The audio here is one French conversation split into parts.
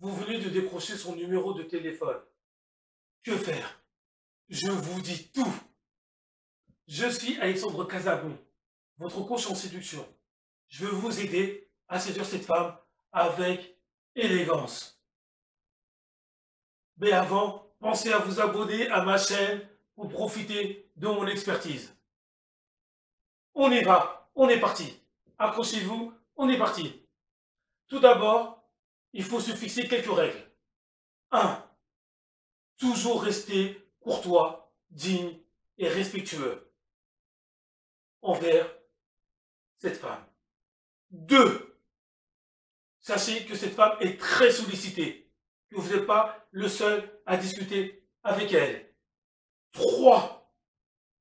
Vous venez de décrocher son numéro de téléphone. Que faire? Je vous dis tout. Je suis Alexandre Casabon, votre coach en séduction. Je veux vous aider à séduire cette femme avec élégance. Mais avant, pensez à vous abonner à ma chaîne pour profiter de mon expertise. On y va, on est parti. Accrochez-vous, on est parti. Tout d'abord, il faut se fixer quelques règles. 1. Toujours rester courtois, digne et respectueux envers cette femme. 2. Sachez que cette femme est très sollicitée, que vous n'êtes pas le seul à discuter avec elle. 3.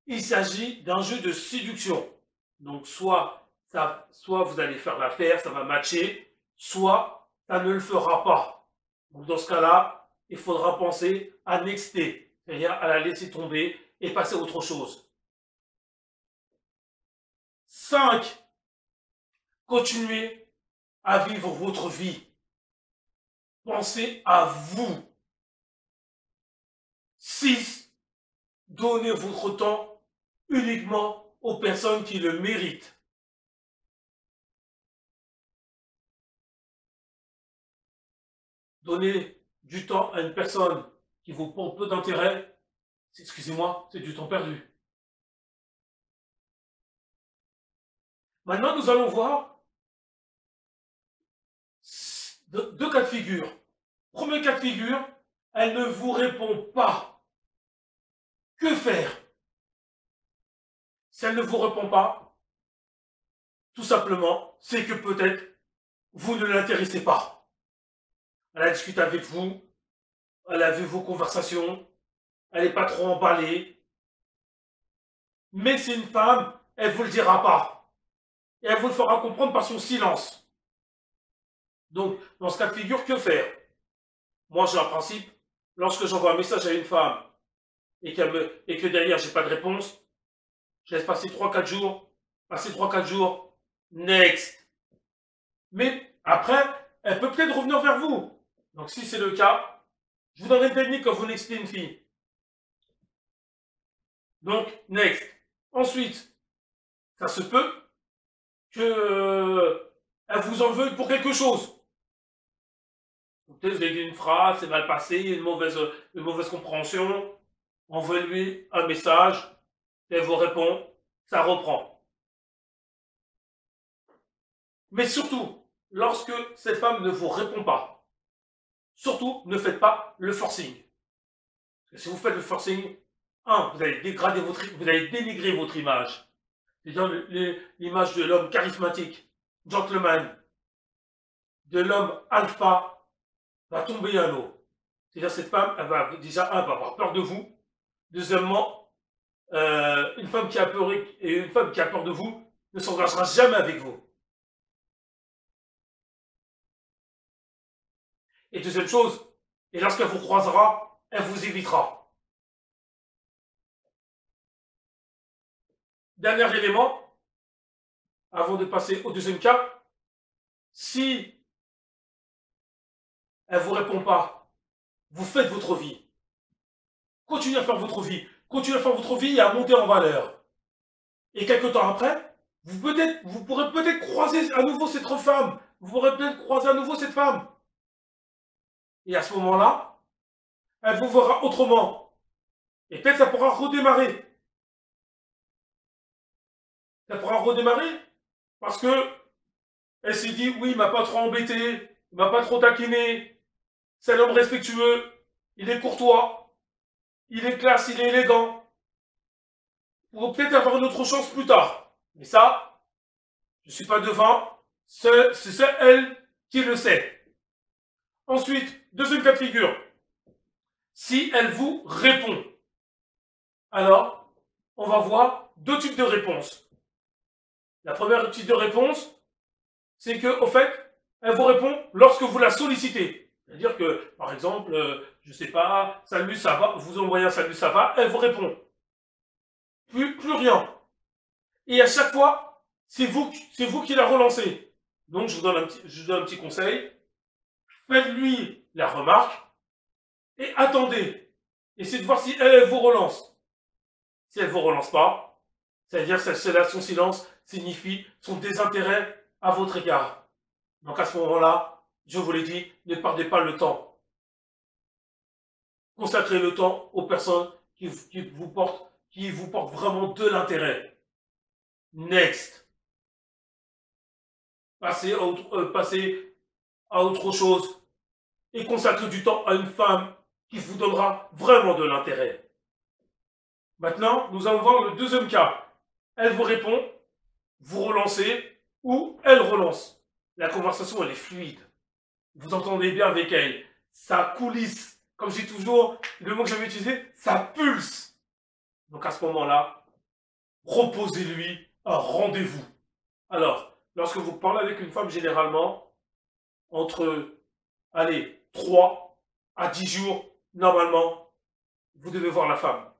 Il s'agit d'un jeu de séduction. Donc soit vous allez faire l'affaire, ça va matcher, soit ça ne le fera pas. Donc dans ce cas-là, il faudra penser à nexter, c'est-à-dire à la laisser tomber et passer à autre chose. 5. Continuez à vivre votre vie. Pensez à vous. 6. Donnez votre temps uniquement aux personnes qui le méritent. Donner du temps à une personne qui vous porte peu d'intérêt, excusez-moi, c'est du temps perdu. Maintenant, nous allons voir deux cas de figure. Premier cas de figure, elle ne vous répond pas. Que faire? Si elle ne vous répond pas, tout simplement, c'est que peut-être vous ne l'intéressez pas. Elle a discuté avec vous, elle a vu vos conversations, elle n'est pas trop emballée. Mais c'est une femme, elle ne vous le dira pas. Et elle vous le fera comprendre par son silence. Donc, dans ce cas de figure, que faire? Moi, j'ai un principe. Lorsque j'envoie un message à une femme et que derrière, j'ai pas de réponse, je laisse passer 3-4 jours. Passer 3-4 jours, next. Mais après, elle peut peut-être revenir vers vous. Donc, si c'est le cas, je vous donnerai une technique quand vous nextez une fille. Donc, next. Ensuite, ça se peut que elle vous en veuille pour quelque chose. Peut-être vous avez dit une phrase, c'est mal passé, une mauvaise compréhension. Envoyez-lui un message, elle vous répond, ça reprend. Mais surtout, lorsque cette femme ne vous répond pas, surtout ne faites pas le forcing. Parce que si vous faites le forcing, vous allez dénigrer votre image. C'est-à-dire l'image de l'homme charismatique, gentleman, de l'homme alpha, va tomber à l'eau. C'est-à-dire cette femme, elle va avoir peur de vous. Deuxièmement, une femme qui a peur de vous ne s'engagera jamais avec vous. Et deuxième chose, et lorsqu'elle vous croisera, elle vous évitera. Dernier élément, avant de passer au deuxième cas, si elle ne vous répond pas, vous faites votre vie. Continuez à faire votre vie. Continuez à faire votre vie et à monter en valeur. Et quelques temps après, vous pourrez peut-être croiser à nouveau cette femme. Vous pourrez peut-être croiser à nouveau cette femme. Et à ce moment-là, elle vous verra autrement. Et peut-être ça pourra redémarrer. Ça pourra redémarrer parce que elle s'est dit, oui, il m'a pas trop embêté, il m'a pas trop taquiné. C'est un homme respectueux, il est courtois, il est classe, il est élégant. Pour peut-être avoir une autre chance plus tard. Mais ça, je ne suis pas devin, c'est elle qui le sait. Ensuite, deuxième cas de figure. Si elle vous répond, alors on va voir deux types de réponses. La première type de réponse, c'est que, au fait, elle vous répond lorsque vous la sollicitez. C'est-à-dire que, par exemple, je ne sais pas, salut, ça va, vous envoyez un salut, ça va, elle vous répond. Plus rien. Et à chaque fois, c'est vous qui la relancez. Donc, je vous donne un petit conseil. Faites-lui la remarque et attendez. Essayez de voir si elle vous relance. Si elle ne vous relance pas, c'est-à-dire que son silence signifie son désintérêt à votre égard. Donc à ce moment-là, je vous l'ai dit, ne perdez pas le temps. Consacrez le temps aux personnes qui vous portent vraiment de l'intérêt. Next. Passez à autre chose et consacrez du temps à une femme qui vous donnera vraiment de l'intérêt. Maintenant, nous allons voir le deuxième cas. Elle vous répond, vous relancez ou elle relance. La conversation, elle est fluide. Vous entendez bien avec elle. Ça coulisse. Comme je dis toujours, le mot que j'avais utilisé, ça pulse. Donc à ce moment-là, proposez-lui un rendez-vous. Alors, lorsque vous parlez avec une femme, généralement, entre, allez, 3 à 10 jours, normalement, vous devez voir la femme.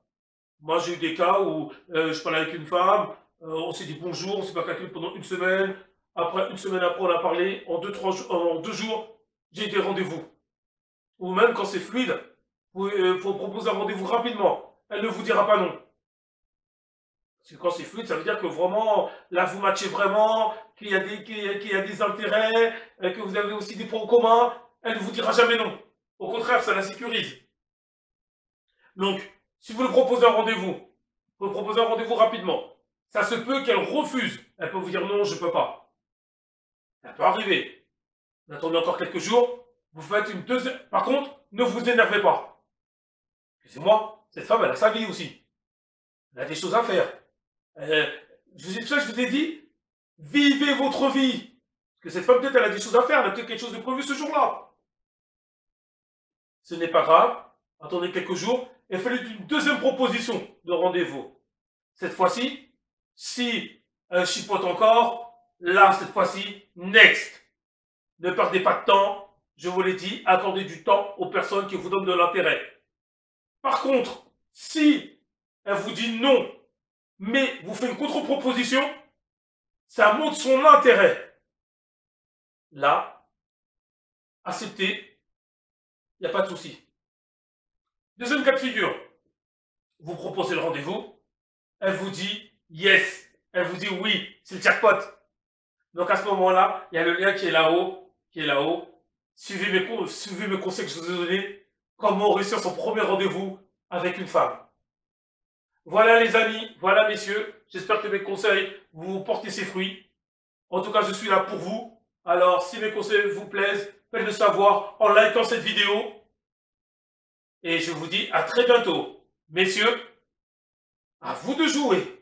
Moi, j'ai eu des cas où je parlais avec une femme, on s'est dit bonjour, on s'est pas calculé pendant une semaine. Après, une semaine après, on a parlé. En 2 jours, j'ai des rendez-vous. Ou même quand c'est fluide, il faut proposer un rendez-vous rapidement. Elle ne vous dira pas non. Parce que quand c'est fluide, ça veut dire que vraiment, là, vous matchez vraiment, qu'il y a des intérêts, que vous avez aussi des points en commun. Elle ne vous dira jamais non. Au contraire, ça la sécurise. Donc, si vous lui proposez un rendez-vous, vous proposez un rendez-vous rapidement. Ça se peut qu'elle refuse. Elle peut vous dire non, je ne peux pas. Ça peut arriver. Vous attendez encore quelques jours, vous faites une deuxième. Par contre, ne vous énervez pas. Excusez-moi, cette femme, elle a sa vie aussi. Elle a des choses à faire. Je vous ai dit, vivez votre vie. Parce que cette femme, peut-être, elle a des choses à faire, elle a peut-être quelque chose de prévu ce jour-là. Ce n'est pas grave. Attendez quelques jours et faites une deuxième proposition de rendez-vous. Cette fois-ci, si elle chipote encore, là, cette fois-ci, next. Ne perdez pas de temps. Je vous l'ai dit, accordez du temps aux personnes qui vous donnent de l'intérêt. Par contre, si elle vous dit non, mais vous fait une contre-proposition, ça montre son intérêt. Là, acceptez, il n'y a pas de souci. Deuxième cas de figure, vous proposez le rendez-vous, elle vous dit yes, elle vous dit oui, c'est le jackpot. Donc à ce moment-là, il y a le lien qui est là-haut, Suivez mes conseils que je vous ai donnés, comment réussir son premier rendez-vous avec une femme. Voilà les amis, voilà messieurs, j'espère que mes conseils vous portent ses fruits. En tout cas, je suis là pour vous. Alors, si mes conseils vous plaisent, faites-le savoir en likant cette vidéo. Et je vous dis à très bientôt. Messieurs, à vous de jouer.